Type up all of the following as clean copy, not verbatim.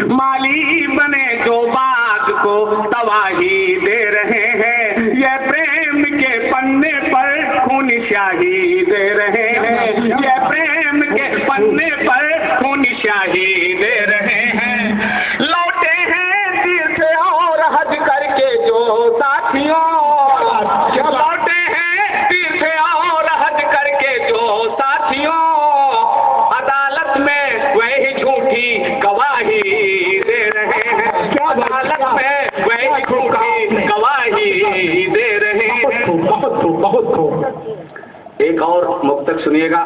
माली बने जो बात को तबाही दे रहे हैं, ये प्रेम के पन्ने पर खून शाही दे रहे हैं, ये प्रेम के पन्ने पर खून शाही दे रहे हैं। लौटे हैं तीर्थ और हज करके जो साथियों, लौटे हैं तीर्थ और हज करके जो साथियों, अदालत में वही झूठी गवाही दे रहे हैं, अदालत में वही झूठी गवाही दे रहे हैं। बहुत खूब। एक और मुक्तक सुनिएगा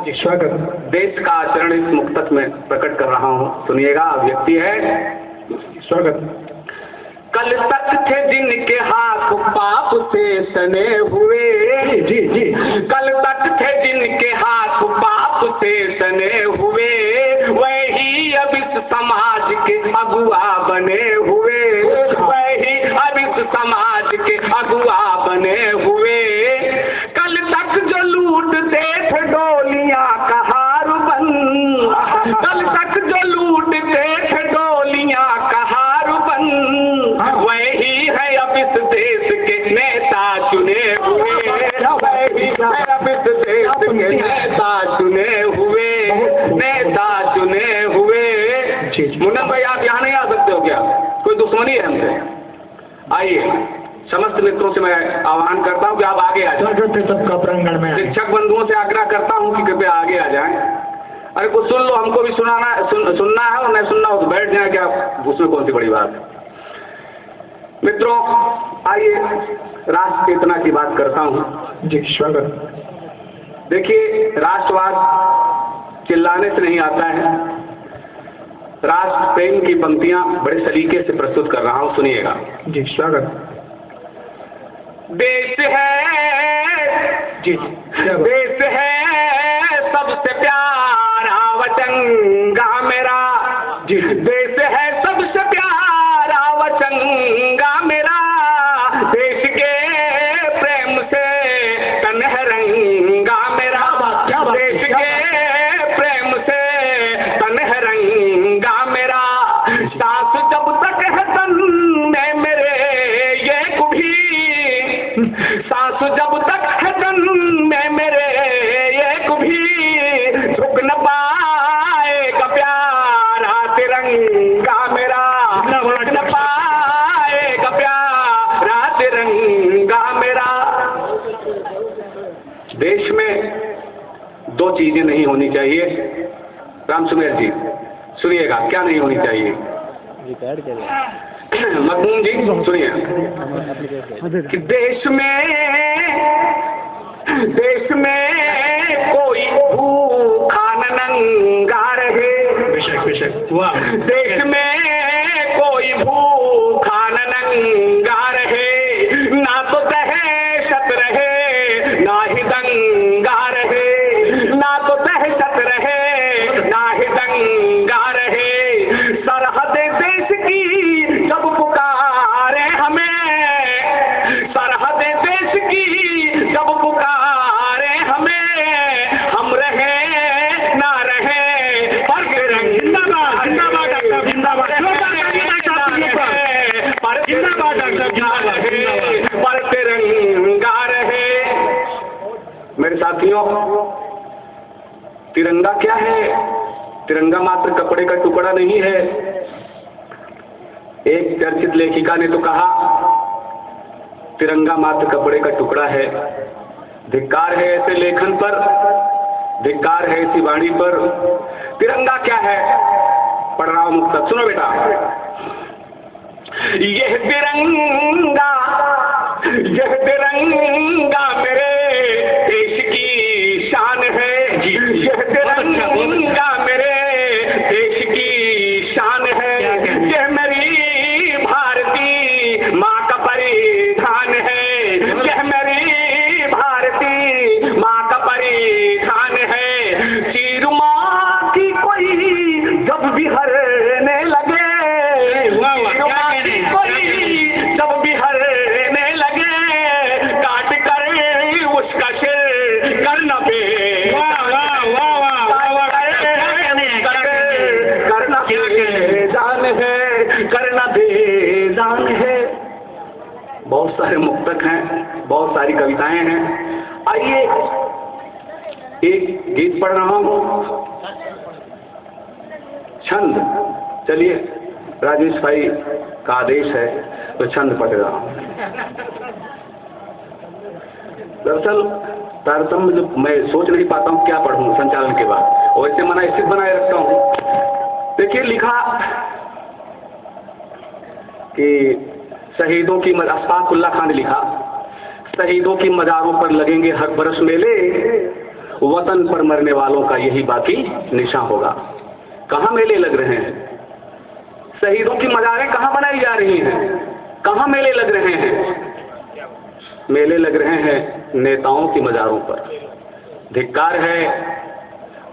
जी, स्वागत। देश का आचरण इस मुक्तक में प्रकट कर रहा हूँ, सुनिएगा। व्यक्ति है, स्वागत। कल तक थे जिनके हाथ पाप से सने हुए, जी जी, कल तक थे जिनके हाथ पाप से सने हुए, वही अब इस समाज के अगुआ बने हुए, वही अब इस समाज के अगुआ बने हुए। कल तक जो लूटते थे डोलियां कहार बन, कल तक जो लूटते थे डोलियां कहार बन, वही है अब इस देश के नेता चुने हुए, वही है अब इस देश के नेता चुने हुए, नेता चुने हुए। मुन्ना भाई, आप यहाँ नहीं आ सकते हो क्या? कोई दुश्मनी है हमसे? आइए, समस्त मित्रों से मैं आह्वान करता हूँ कि आप आगे आ जाएं। सबका प्रांगण में शिक्षक बंधुओं से आग्रह करता हूँ कि कृपया आगे आ जाएं। अरे कुछ सुन लो, हमको भी सुनना है, और नहीं सुनना हो तो बैठ जाए, क्या उसमें कौन सी बड़ी बात है। मित्रों, आइए राष्ट्र चेतना की बात करता हूँ। जी, स्वागत। देखिए, राष्ट्रवाद चिल्लाने से नहीं आता है, राष्ट्र प्रेम की पंक्तियां बड़े सलीके से प्रस्तुत कर रहा हूँ, सुनिएगा। जी, स्वागत। देश है, जी, देश है सबसे प्यारा वचंगा मेरा, जी, देश है सबसे प्यारा वचंगा मेरा, देश के प्रेम से तन है रंगा मेरा, देश के प्रेम से तन है रंगा मेरा। सांस जब तक है तन में मेरे ये कुभी, सांस जब तक है तन में मेरे ये कुभी, झुक न पाएगा प्यारा तिरंगा मेरा, झुक न पाएगा प्यारा तिरंगा मेरा। देश में दो चीजें नहीं होनी चाहिए। राम सुमेर जी, सुनिएगा, क्या नहीं होनी चाहिए? मखदूम जी सुनिए कि देश में कोई भूखा न नंगा रहे, देश में कोई भूखा न नंगा रहे, ना तो दहशत रहे ना ही दंगा रहे, ना तो दहशत रहे ना ही दंगा रहे। सरहदें देश की जब पुकारे हमें, सरहदें देश की जब पुकारे हमें, हम रहे ना रहे पर तिरंगा, पर तिरंगा रहे। मेरे साथियों, तिरंगा क्या है? तिरंगा मात्र कपड़े का टुकड़ा नहीं है। एक चर्चित लेखिका ने तो कहा, तिरंगा मात्र कपड़े का टुकड़ा है। धिक्कार है ऐसे लेखन पर, धिक्कार है ऐसी वाणी पर। तिरंगा क्या है? पढ़ रहा हूं मुक्तक, सुनो बेटा। यह तिरंगा, यह तिरंगा मेरे देश की शान है, यह तिरंगा मेरे देश की शान है, यह मेरी भारती माँ का परिधान है, यह मेरी भारती माँ का परिधान है। चीर माँ की कोई जब भी हरने लगे, जब भी हरने लगे, काट कर उसका सिर करना पे, करना क्या जान है, करना बेजान है। बहुत सारे मुक्तक हैं, बहुत सारी कविताएं हैं। आइए एक गीत पढ़ रहा हूं, छंद। चलिए, राजेश भाई का आदेश है तो छंद पढ़ रहा हूं। दरअसल तारतम्य जो मैं सोच नहीं पाता हूँ क्या पढ़ूं संचालन के बाद, वैसे मना स्थित बनाए रखता हूँ। देखिए, लिखा कि शहीदों की अशफाकुल्ला खान ने लिखा, शहीदों की मजारों पर लगेंगे हर बरस मेले, वतन पर मरने वालों का यही बाकी निशान होगा। कहाँ मेले लग रहे हैं? शहीदों की मजारें कहाँ बनाई जा रही हैं? कहाँ मेले लग रहे हैं? मेले लग रहे हैं नेताओं की मजारों पर। धिक्कार है।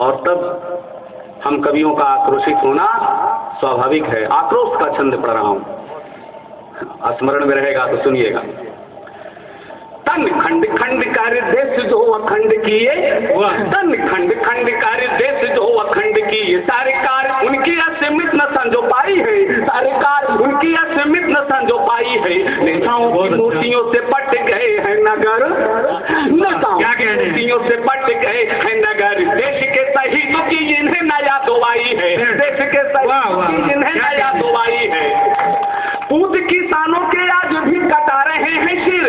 और तब हम कवियों का आक्रोशित होना स्वाभाविक है। आक्रोश का छंद पढ़ रहा हूं, स्मरण में रहेगा तो सुनिएगा। तन खंड खंड कर देश जो अखंड किए, तन खंड खंड कर देश जो अखंड किए, सरकार उनकी असीमित न समझो पाई है, सरकार उनकी असीमित न समझो पाई है। नेताओं की मूर्तियों से पट गए हैं नगर, नेताओं की मूर्तियों से पट गए हैं नगर। देश के शहीदों की इन्हें नया दुआई है, देश के शहीदों की इन्हें नया दुआई है। पूत किसानों के आज भी कटा रहे हैं सिर,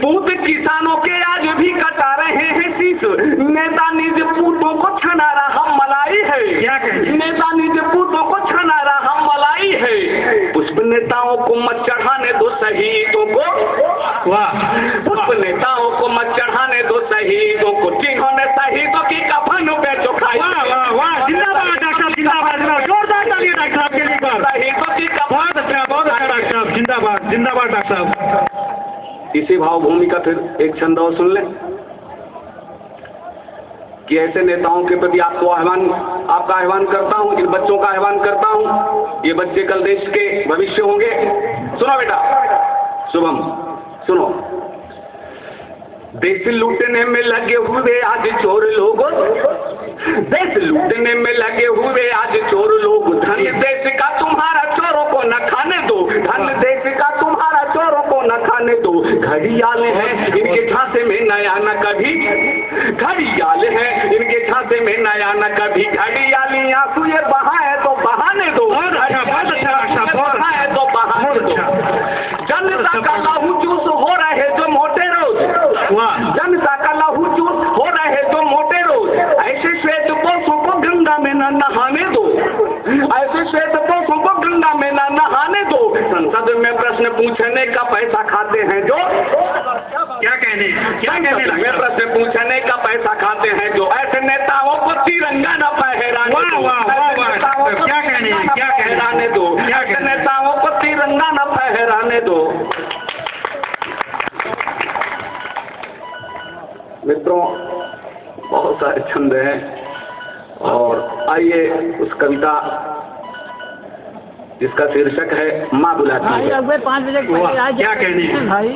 पूत किसानों के आज भी कटा रहे हैं शीश। नेता निज पूतों को छना रहा मलाई है, नेता निज पूतों को छना रहा मलाई है। पुष्प नेताओं को मत चढ़ाने दो शहीदों को, पुष्प नेताओं को मत चढ़ाने दो शहीदों को, जिन्होंने शहीदों की कफन बेचो खाई। जिंदाबाद डॉक्टर, जिंदाबाद, जोरदार तालियां डॉक्टर साहब के लिए। शहीदों की बहुत अच्छा डॉक्टर साहब, जिंदाबाद, जिंदाबाद डॉक्टर साहब। इसी भावभूमि का फिर एक छंद और सुन लें कि ऐसे नेताओं के प्रति आपका आह्वान करता हूं, इन बच्चों का आह्वान करता हूं। ये बच्चे कल देश के भविष्य होंगे। सुनो बेटा, शुभम सुनो। देश लूटने में लगे हुए आज चोर लोग, देश लूटने में लगे हुए आज चोर लोग। धन देश का तुम्हारा चोरों को न खाने दो, धन देश का तुम्हारा चोरों को न खाने दो। घड़ियाल है इनके झांसे में नया न कभी, घड़ियाल है इनके झांसे में नया न कभी। घड़ियाली आंसू ये बहाए तो बहाने दो, बहाए तो बहाने दो। जनता का लहू चूस हो रहे जो मोटे रोज, जनता का लहू चूस हो रहे जो मोटे रोज। ऐसे श्वेत पोषों को गंगा में न नहाने दो, ऐसे श्वेत पोषों को गंगा में न नहाने दो। संसद में प्रश्न पूछने का पैसा खाते हैं जो, क्या कहने में प्रश्न पूछने का पैसा खाते हैं जो। ऐसे नेताओं को तिरंगा न फहराने दो, क्या कहने दो, ऐसे नेताओं को तिरंगा न फहराने दो। मित्रों, बहुत सारे छंद हैं और आइए उस कविता जिसका शीर्षक है माँ बुलाती है। 5 बजे क्या कहने हैं भाई?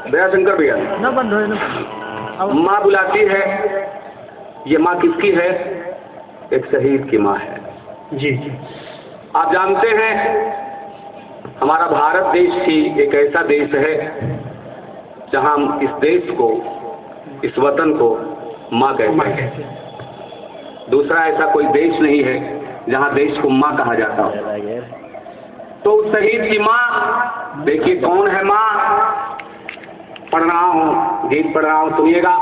दया शंकर भैया, न बंद हो। माँ बुलाती है। ये माँ किसकी है? एक शहीद की माँ है। जी, आप जानते हैं हमारा भारत देश ही एक ऐसा देश है जहां हम इस देश को, इस वतन को माँ कहते हैं। दूसरा ऐसा कोई देश नहीं है जहां देश को माँ कहा जाता हो। तो उस शहीद की माँ, देखिए कौन है माँ। पढ़ रहा हूँ, गीत पढ़ रहा हूँ, सुनिएगा।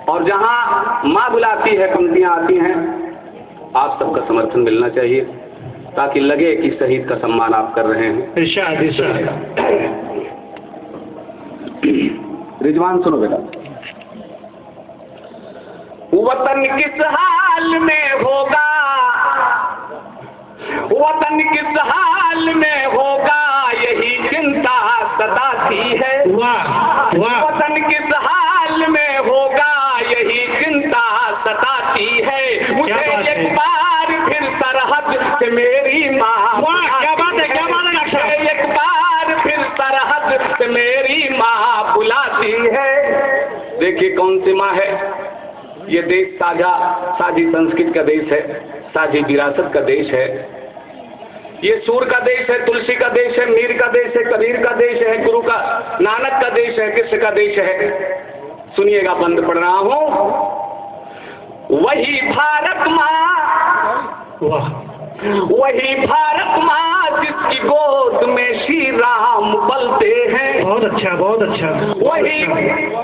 और जहां माँ बुलाती है, पंक्तियां आती हैं, आप सबका समर्थन मिलना चाहिए ताकि लगे कि शहीद का सम्मान आप कर रहे हैं। इरशाद, इरशाद। रिजवान सुनो बेटा। वतन किस हाल में होगा, वतन किस हाल में होगा, यही चिंता सताती है। वतन किस हाल में होगा, यही चिंता सताती है। मुझे एक बार फिर सरहद से मेरी माँ, क्या बात है, क्या बात है डॉक्टर? एक बार फिर सरहद से मेरी माँ बुलाती है। देखिए कौन सी माँ है? ये देश साझी संस्कृति का देश है, साझी विरासत का देश है। ये सूर का देश है, तुलसी का देश है, मीर का देश है, कबीर का देश है, गुरु का नानक का देश है, कृष्ण का देश है। सुनिएगा, बंद पढ़ रहा हूं। वही भारत माँ, वही भारत माँ जिसकी गोद में श्री राम पलते हैं। बहुत अच्छा, बहुत अच्छा।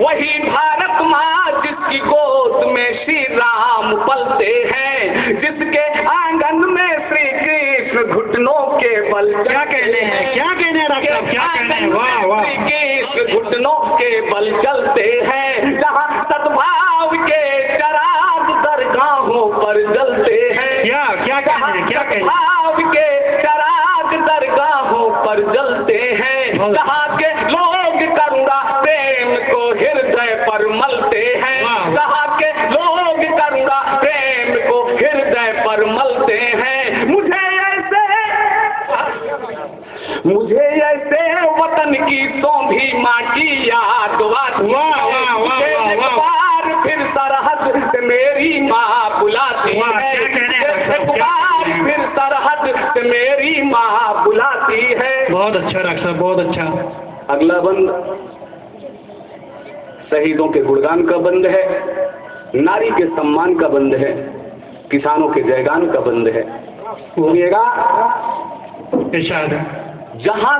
वही भारत माँ जिसकी गोद में श्री राम पलते हैं, जिसके आंगन में श्री कृष्ण घुटनों के बल। क्या कहने हैं, क्या कहने हैं डॉक्टर साहब, क्या कहने हैं? वाह वाह। श्री कृष्ण घुटनों के बल चलते हैं, जहाँ सद्भाव के चराग दरगाहों पर जलते हैं। क्या कहने हैं, क्या कहने हैं? भाव के चराग दरगाहों पर जलते हैं, जहाँ के लोग करुणा प्रेम को हृदय पर मलते हैं, जहाँ के लोग करुणा प्रेम को हृदय पर मलते हैं। मुझे ऐसे वतन की तो भी माटी याद आती है, फिर सरहद से मेरी माँ बुलाती है, एक बार फिर सरहद से मेरी माँ बुलाती है। बहुत अच्छा डॉक्टर साहब, बहुत अच्छा। अगला बंद शहीदों के गुणगान का बंद है, नारी के सम्मान का बंद है, किसानों के जयगान का बंद है। सुनिएगा, इरशाद। जहाँ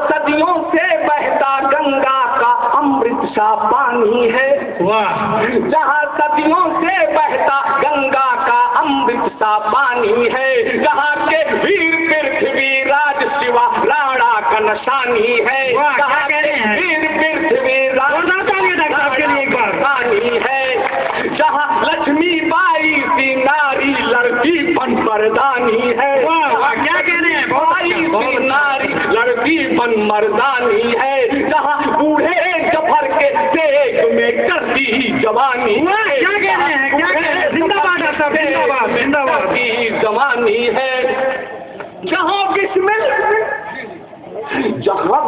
सदियों से बहता गंगा का अमृत सा पानी है। वाह। जहाँ सदियों से बहता गंगा का अमृत सा पानी है, जहाँ के वीर पृथ्वीराज शिवा राणा का निशानी है। जहाँ के वीर पृथ्वीराज के लिए निशानी है, जहाँ लक्ष्मी बाई सी नारी लड़की बन मर्दानी है। क्या कहने हैं? बाई नारी लड़की बन मर्दानी है, जहाँ बूढ़े जफर के देख में करती जवानी। क्या कहने हैं, क्या कहने हैं? जिंदाबाद डॉक्टर, जिंदाबाद, जिंदाबाद की जवानी है, जहाँ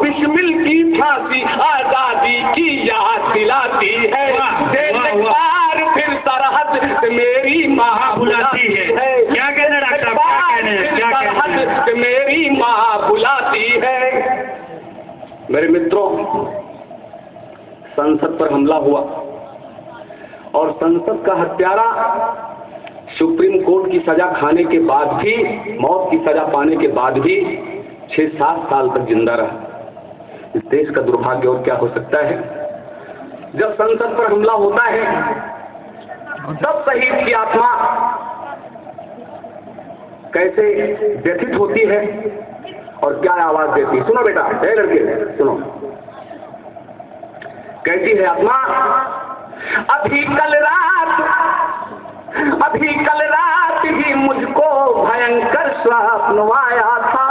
बिस्मिल की फांसी आजादी की याद दिलाती है। फिर सरहद से मेरी माँ बुलाती है। क्या कहने डॉक्टर, क्या कहने हैं? क्या सरहद से मेरी माँ बुलाती है। मेरे मित्रों, संसद पर हमला हुआ और संसद का हत्यारा सुप्रीम कोर्ट की सजा खाने के बाद भी, मौत की सजा पाने के बाद भी 6-7 साल तक जिंदा रहा। इस देश का दुर्भाग्य और क्या हो सकता है। जब संसद पर हमला होता है तब शहीद की आत्मा कैसे व्यथित होती है और क्या आवाज देती है। सुनो बेटा, लड़के सुनो, कहती है आत्मा, अभी कल रात ही मुझको भयंकर स्वप्न आया था।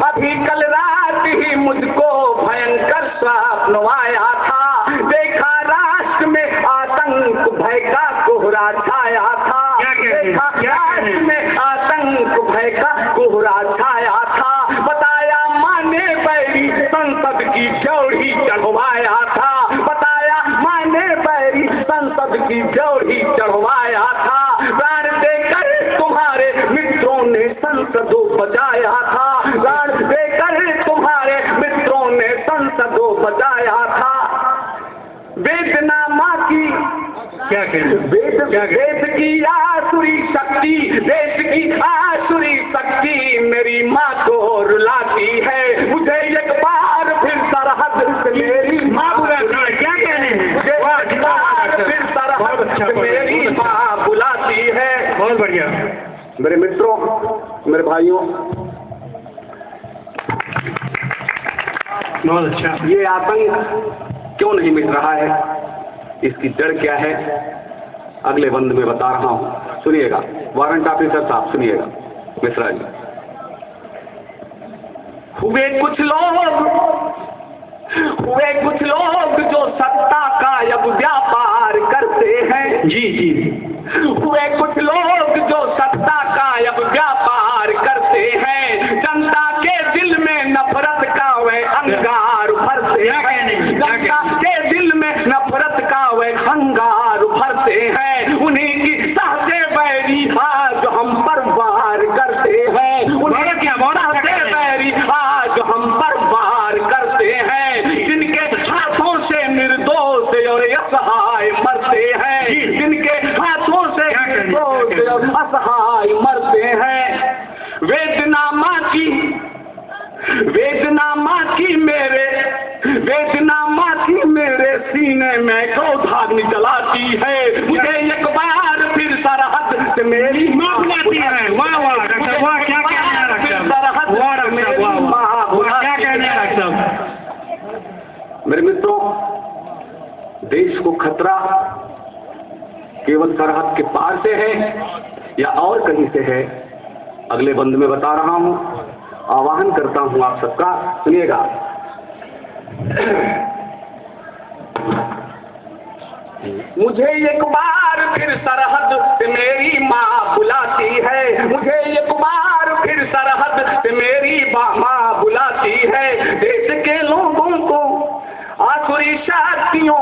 अभी कल रात ही मुझको भयंकर स्वप्न आया था। देखा राष्ट्र में आतंक भय का कोहरा छाया था। देखा राष्ट्र में आतंक भय का कोहरा छाया था। बताया माने बैरी संसद की ड्योढ़ी चढ़वाया था। बताया माने बैरी संसद की ड्योढ़ी चढ़वाया था। प्राण देकर तुम्हारे मित्रों ने संसदों बचाया था। प्राण देकर तुम्हारे मित्रों ने संसदों बचाया था। वेदनामा की क्या कहने, देश की आसुरी शक्ति, देश की आसुरी शक्ति मेरी माँ को रुलाती है। मुझे एक बार फिर सरहद से मेरी माँ बुलाती है। क्या कहने हैं? मुझे एक बार फिर सरहद से मेरी माँ बुलाती है। बहुत बढ़िया। मेरे मित्रों, मेरे भाइयों, बहुत अच्छा। ये आतंक क्यों नहीं मिट रहा है, इसकी जड़ क्या है, अगले बंद में बता रहा हूं। सुनिएगा, वारंट ऑफिसर साहब सुनिएगा, मिश्रा जी। हुए कुछ लोग जो सत्ता का अब व्यापार करते हैं। जी जी। हुए कुछ लोग जो सत्ता का अब व्यापार करते हैं। जनता के दिल में नफरत का वह अंगार भरते हैं। जनता के दिल में नफरत का जिनके हाथों से असहाय मरते हैं। वेदना की मेरे सीने में क्रोधाग्नि जलाती है। मुझे एक बार फिर सरहद से मेरी माँ बुलाती है। वाह वाह डॉक्टर साहब, वाह क्या कहने हैं डॉक्टर साहब, वाह डॉक्टर साहब, वाह वाह क्या कहने हैं डॉक्टर साहब। मेरे मित्रों, देश को खतरा केवल सरहद के पार से है या और कहीं से है, अगले बंद में बता रहा हूं। आह्वान करता हूं आप सबका, सुनिएगा। मुझे एक बार फिर सरहद से मेरी माँ बुलाती है। मुझे एक बार फिर सरहद से मेरी माँ बुलाती है। देश के लोगों को आसुरी शक्तियों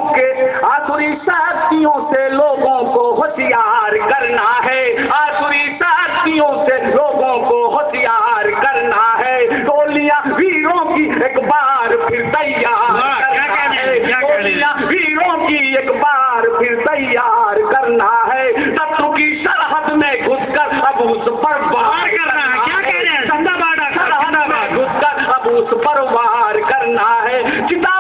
से लोगों को होशियार करना है। आसुरी शक्तियों से लोगों को होशियार करना है। गोलियां वीरों की एक बार फिर तैयार करना है। गोलियां वीरों की एक बार फिर तैयार करना है। शत्रु की सरहद में घुसकर अब उस पर वार करना है। क्या कह रहे हैं? सरहद में घुसकर अब उस पर वार करना है। चिता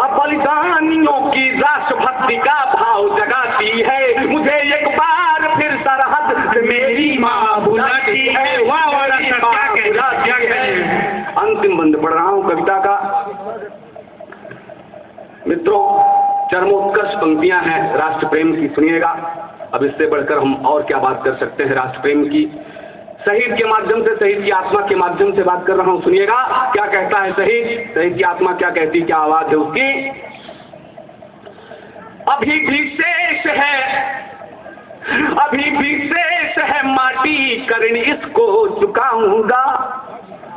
बलिदानियों की राष्ट्रभक्ति का भाव जगाती है। मुझे एक बार फिर सरहद से मेरी माँ बुलाती है। अंतिम बंद पढ़ रहा हूँ कविता का। मित्रों, चरमोत्कर्ष पंक्तियां हैं राष्ट्र प्रेम की, सुनिएगा। अब इससे बढ़कर हम और क्या बात कर सकते हैं राष्ट्र प्रेम की। शहीद के माध्यम से, शहीद की आत्मा के माध्यम से बात कर रहा हूं, सुनिएगा क्या कहता है शहीद की आत्मा क्या कहती, क्या आवाज है उसकी। अभी भी शेष है माटी करनी, इसको चुकाऊंगा।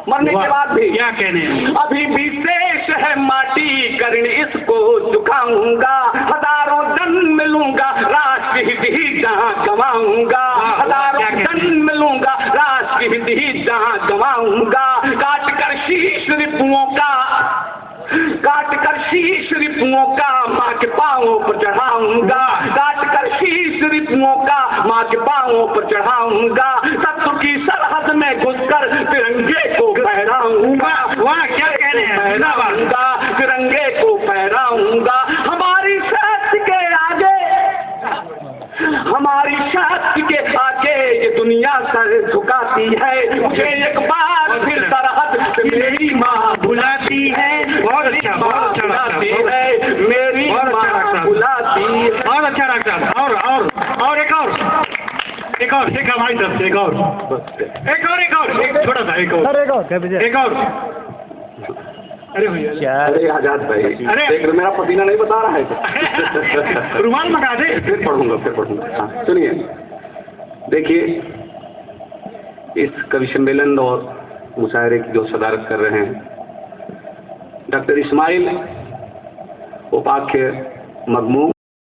मरने के बाद भी क्या कहने हैं? अभी भी शेष है माटी करनी, इसको चुकाऊंगा। हजारों जन्म लूंगा, राष्ट्र हित ही जहां गवाऊंगा। हजारों जन्म लूंगा, राष्ट्र हित ही जहां गवाऊंगा। काट कर शीश रिपुओं का माँ के पांवों पर चढ़ाऊंगा। काट कर शीश रिपुओं का माँ के पांवों पर चढ़ाऊंगा। शत्रु की सरहद में घुसकर तिरंगे को फहराऊंगा। वाह क्या कह रहे हैं? फहराऊंगा, तिरंगे को फहराऊंगा। हमारी शक्ति के आगे ये दुनिया सर झुकाती है। मुझे एक बार फिर सरहद से मेरी माँ बुलाती है। बहुत अच्छा बुलाती है, मेरी माँ बुलाती है। बहुत अच्छा डॉक्टर। और एक हमारी तरफ से एक छोटा सा एक और। अरे भैया, अरे आजाद भाई, देख मेरा पसीना नहीं बता रहा है। रुमाल मंगा दे। फिर पढ़ूंगा। हाँ, सुनिए, देखिए, इस कवि सम्मेलन और मुशायरे की जो सदारत कर रहे हैं डॉक्टर इस्माइल उपाख्य मगमूम।